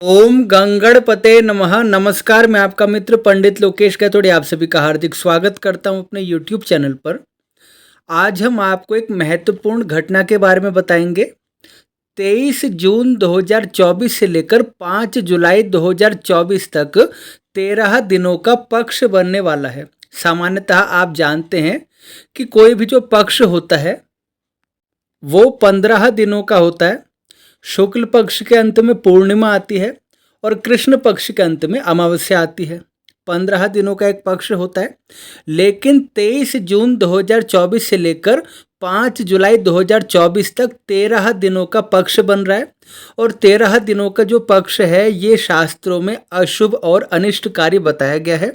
ओम गंगणपते नमः। नमस्कार, मैं आपका मित्र पंडित लोकेश कैथोड़े आप सभी का हार्दिक स्वागत करता हूं अपने यूट्यूब चैनल पर। आज हम आपको एक महत्वपूर्ण घटना के बारे में बताएंगे। 23 जून 2024 से लेकर 5 जुलाई 2024 तक 13 दिनों का पक्ष बनने वाला है। सामान्यतः आप जानते हैं कि कोई भी जो पक्ष होता है वो 15 दिनों का होता है। शुक्ल पक्ष के अंत में पूर्णिमा आती है और कृष्ण पक्ष के अंत में अमावस्या आती है। 15 दिनों का एक पक्ष होता है, लेकिन 23 जून 2024 से लेकर 5 जुलाई 2024 तक 13 दिनों का पक्ष बन रहा है। और 13 दिनों का जो पक्ष है ये शास्त्रों में अशुभ और अनिष्टकारी बताया गया है।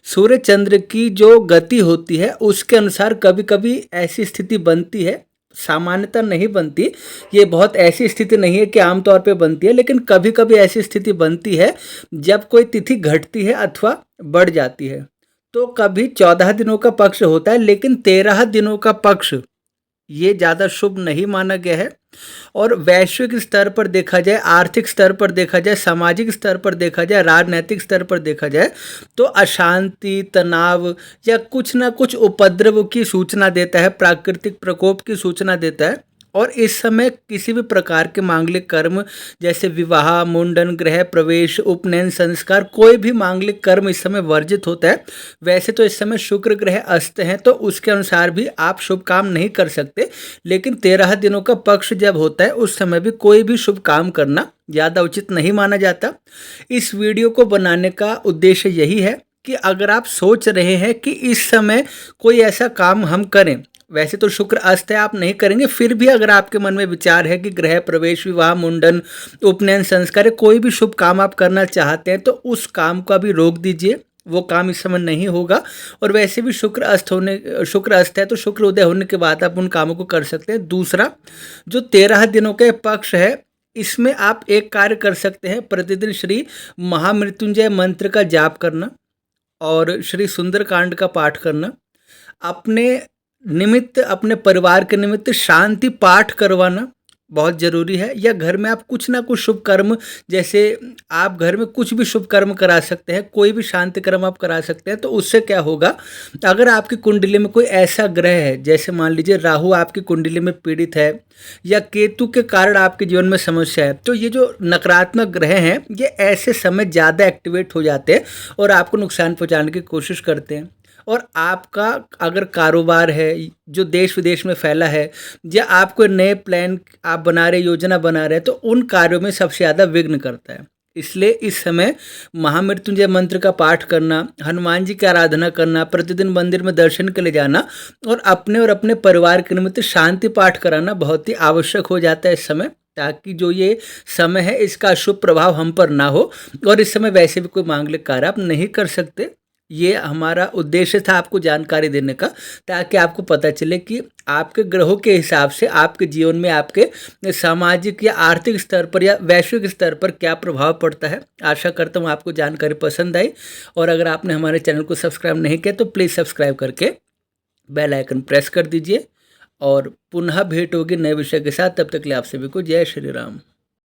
सूर्य चंद्र की जो गति होती है उसके अनुसार कभी कभी ऐसी स्थिति बनती है, सामान्यतः नहीं बनती। ये बहुत ऐसी स्थिति नहीं है कि आमतौर पे बनती है, लेकिन कभी कभी ऐसी स्थिति बनती है जब कोई तिथि घटती है अथवा बढ़ जाती है। तो कभी 14 दिनों का पक्ष होता है, लेकिन 13 दिनों का पक्ष ये ज़्यादा शुभ नहीं माना गया है। और वैश्विक स्तर पर देखा जाए, आर्थिक स्तर पर देखा जाए, सामाजिक स्तर पर देखा जाए, राजनैतिक स्तर पर देखा जाए तो अशांति, तनाव या कुछ ना कुछ उपद्रव की सूचना देता है, प्राकृतिक प्रकोप की सूचना देता है। और इस समय किसी भी प्रकार के मांगलिक कर्म जैसे विवाह, मुंडन, गृह प्रवेश, उपनयन संस्कार, कोई भी मांगलिक कर्म इस समय वर्जित होता है। वैसे तो इस समय शुक्र ग्रह अस्त हैं तो उसके अनुसार भी आप शुभ काम नहीं कर सकते, लेकिन 13 दिनों का पक्ष जब होता है उस समय भी कोई भी शुभ काम करना ज़्यादा उचित नहीं माना जाता। इस वीडियो को बनाने का उद्देश्य यही है कि अगर आप सोच रहे हैं कि इस समय कोई ऐसा काम हम करें, वैसे तो शुक्र अस्त है, आप नहीं करेंगे, फिर भी अगर आपके मन में विचार है कि गृह प्रवेश, विवाह, मुंडन, उपनयन संस्कार, कोई भी शुभ काम आप करना चाहते हैं तो उस काम को अभी रोक दीजिए, वो काम इस समय नहीं होगा। और वैसे भी शुक्र अस्त है तो शुक्र उदय होने के बाद आप उन कामों को कर सकते हैं। दूसरा, जो 13 दिनों का पक्ष है इसमें आप एक कार्य कर सकते हैं, प्रतिदिन श्री महामृत्युंजय मंत्र का जाप करना और श्री सुंदरकांड का पाठ करना, अपने निमित्त, अपने परिवार के निमित्त शांति पाठ करवाना बहुत ज़रूरी है। या घर में आप कुछ ना कुछ शुभ कर्म, जैसे आप घर में कुछ भी शुभ कर्म करा सकते हैं, कोई भी शांति कर्म आप करा सकते हैं। तो उससे क्या होगा, अगर आपकी कुंडली में कोई ऐसा ग्रह है, जैसे मान लीजिए राहु आपकी कुंडली में पीड़ित है या केतु के कारण आपके जीवन में समस्या है, तो ये जो नकारात्मक ग्रह हैं ये ऐसे समय ज़्यादा एक्टिवेट हो जाते हैं और आपको नुकसान पहुँचाने की कोशिश करते हैं। और आपका अगर कारोबार है जो देश विदेश में फैला है, या आप कोई नए प्लान आप बना रहे, योजना बना रहे हैं, तो उन कार्यों में सबसे ज़्यादा विघ्न करता है। इसलिए इस समय महामृत्युंजय मंत्र का पाठ करना, हनुमान जी की आराधना करना, प्रतिदिन मंदिर में दर्शन के लिए जाना और अपने परिवार के निमित्त शांति पाठ कराना बहुत ही आवश्यक हो जाता है इस समय, ताकि जो ये समय है इसका अशुभ प्रभाव हम पर ना हो। और इस समय वैसे भी कोई मांगलिक कार्य आप नहीं कर सकते। ये हमारा उद्देश्य था आपको जानकारी देने का, ताकि आपको पता चले कि आपके ग्रहों के हिसाब से आपके जीवन में, आपके सामाजिक या आर्थिक स्तर पर या वैश्विक स्तर पर क्या प्रभाव पड़ता है। आशा करता हूँ आपको जानकारी पसंद आई, और अगर आपने हमारे चैनल को सब्सक्राइब नहीं किया तो प्लीज़ सब्सक्राइब करके बेल आइकन प्रेस कर दीजिए। और पुनः भेंट होगी नए विषय के साथ, तब तक के लिए आप सभी को जय श्री राम।